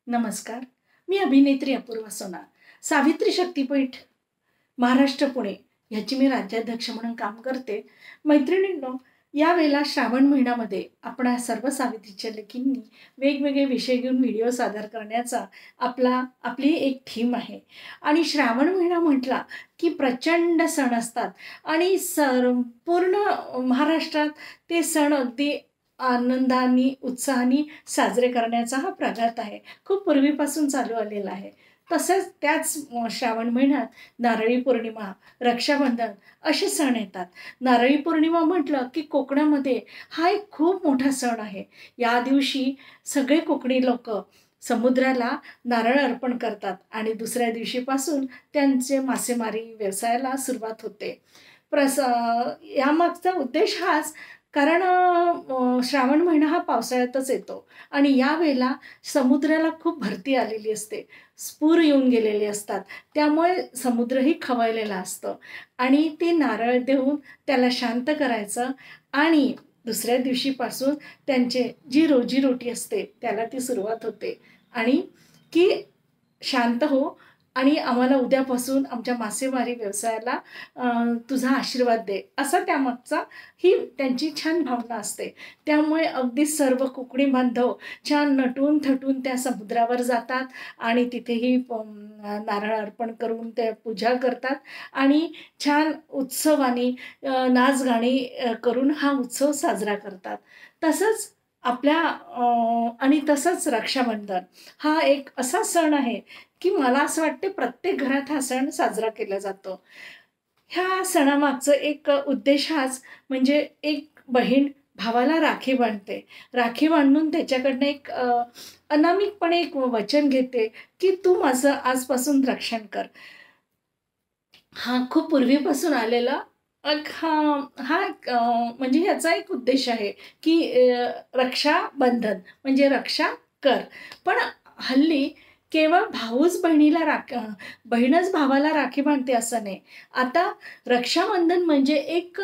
नमस्कार. मी अभिनेत्री अपूर्वा सोनार. सावित्री शक्तीपीठ महाराष्ट्र पुणे ह्याची मी राज्याध्यक्ष म्हणून काम करते. मैत्रिणींनो, यावेळेला श्रावण महिन्यामध्ये आपण सर्व सावित्रीच्या लेकींनी वेगवेगळे विषय घेऊन व्हिडिओ सादर करण्याचा आपली एक थीम आहे. आणि श्रावण महिना म्हटला की प्रचंड सण असतात आणि पूर्ण महाराष्ट्रात ते सण अगदी आनंदाने उत्साहाने साजरे करण्याचा हा प्रघात आहे. खूप पूर्वीपासून चालू आलेला आहे. तसंच त्याच श्रावण महिन्यात नारळी पौर्णिमा, रक्षाबंधन असे सण येतात. नारळी पौर्णिमा म्हटलं की कोकणामध्ये हा एक खूप मोठा सण आहे. या दिवशी सगळे कोकणी लोक समुद्राला नारळ अर्पण करतात आणि दुसऱ्या दिवशीपासून त्यांचे मासेमारी व्यवसायाला सुरुवात होते. यामागचा उद्देश हाच, कारण श्रावण महिना हा पावसाळ्यातच येतो आणि यावेळेला समुद्राला खूप भरती आलेली असते, पूर येऊन गेलेले असतात. त्यामुळे समुद्रही खवळलेला असतं आणि ते नारळ देऊन त्याला शांत करायचं आणि दुसऱ्या दिवशीपासून त्यांचे जी रोजीरोटी असते त्याला ती सुरुवात होते आणि की शांत हो आणि आम्हाला उद्यापासून आमच्या मासेमारी व्यवसायाला तुझा आशीर्वाद दे, असा त्यामागचा ही त्यांची छान भावना असते. त्यामुळे अगदी सर्व कोकणी बांधव छान नटून थटून त्या समुद्रावर जातात आणि तिथेही नारळ अर्पण करून ते पूजा करतात आणि छान उत्सवाने नाचगाणी करून हा उत्सव साजरा करतात. तसंच तसंच रक्षाबंधन हा एक असा सण आहे की मला असं वाटते प्रत्येक घरात हा सण साजरा केला जातो. ह्या सणामागचं एक उद्देश हाच, म्हणजे एक बहीण भावाला राखी बांधते. राखी बांधून त्याच्याकडनं एक अनामिकपणे एक वचन घेते की तू माझं आजपासून रक्षण कर. हा खूप पूर्वीपासून आलेला म्हणजे ह्याचा एक उद्देश आहे की रक्षाबंधन म्हणजे रक्षा कर. पण हल्ली केवळ भाऊच बहीणच भावाला राखी बांधते असं नाही. आता रक्षाबंधन म्हणजे एक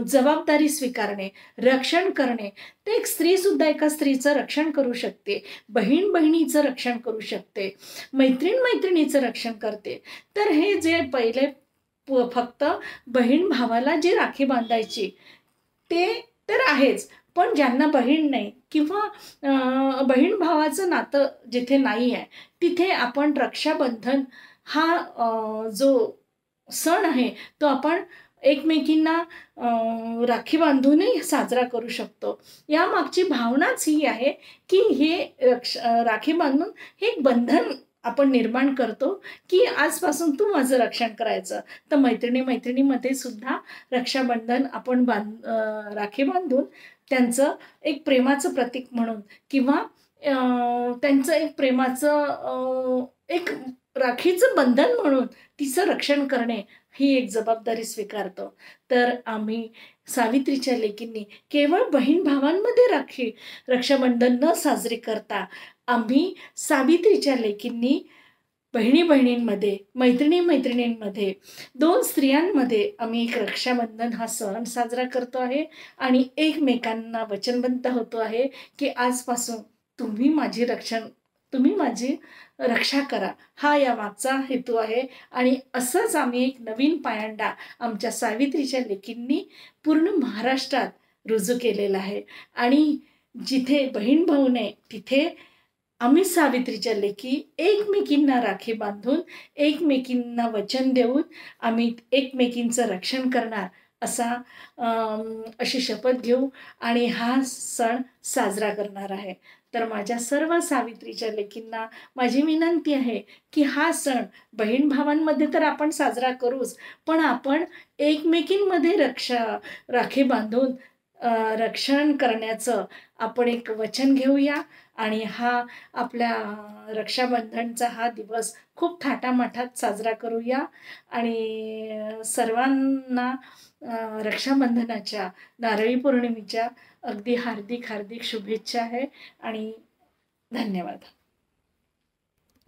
जबाबदारी स्वीकारणे, रक्षण करणे. ते एक स्त्री सुद्धा एका स्त्रीचं रक्षण करू शकते, बहीण बहिणीचं रक्षण करू शकते, मैत्रीण मैत्रिणीचं रक्षण करते. तर हे जे पहिले फक्त बहीण भावाला जी राखी बांधायची ते तर आहेच, पण ज्यांना बहीण नाही किंवा बहीण भावाचं नातं जिथे नाही आहे तिथे आपण रक्षाबंधन हा जो सण आहे तो आपण एकमेकींना राखी बांधूनही साजरा करू शकतो. यामागची भावनाच ही आहे की हे राखी बांधून हे एक बंधन आपण निर्माण करतो की आजपासून तू माझं रक्षण करायचं. तर मैत्रिणीमध्ये सुद्धा रक्षाबंधन आपण राखी बांधून त्यांचं एक प्रेमाचं प्रतीक म्हणून किंवा त्यांचं एक प्रेमाचं एक राखीचं बंधन म्हणून तिचं रक्षण करणे ही एक जबाबदारी स्वीकारतो. तर आम्ही सावित्रीच्या लेकींनी केवळ बहीण भावांमध्ये रक्षाबंधन न साजरी करता आम्ही सावित्रीच्या लेकींनी बहिणी बहिणींमध्ये, मैत्रिणी मैत्रिणींमध्ये, दोन स्त्रियांमध्ये आम्ही एक रक्षाबंधन हा सण साजरा करतो आहे आणि एकमेकांना वचनबद्ध होतो आहे की आजपासून तुम्ही माझी रक्षा करा, हा या मागचा हेतू आहे. आणि असंच आम्ही एक नवीन पायंडा आमच्या सावित्रीच्या लेकींनी पूर्ण महाराष्ट्रात रुजू केलेला आहे. आणि जिथे बहीण भाऊ नाही तिथे आम्ही सावित्रीच्या लेकी एकमेकींना राखी बांधून एकमेकींना वचन देऊन आम्ही एकमेकींचं रक्षण करणार अशी शपथ घेऊ आणि हा सण साजरा करणार आहे. तर माझ्या सर्व सावित्रीच्या लेकींना माझी विनंती आहे की हा सण बहीण भावांमध्ये तर आपण साजरा करूच, पण आपण एकमेकींमध्ये राखी बांधून रक्षण करण्याचं आपण एक वचन घेऊया आणि हा आपल्या रक्षाबंधनचा हा दिवस खूप थाटामाटात साजरा करूया. आणि सर्वांना रक्षाबंधनाच्या, नारळी पौर्णिमेच्या अगदी हार्दिक हार्दिक शुभेच्छा आहे आणि धन्यवाद.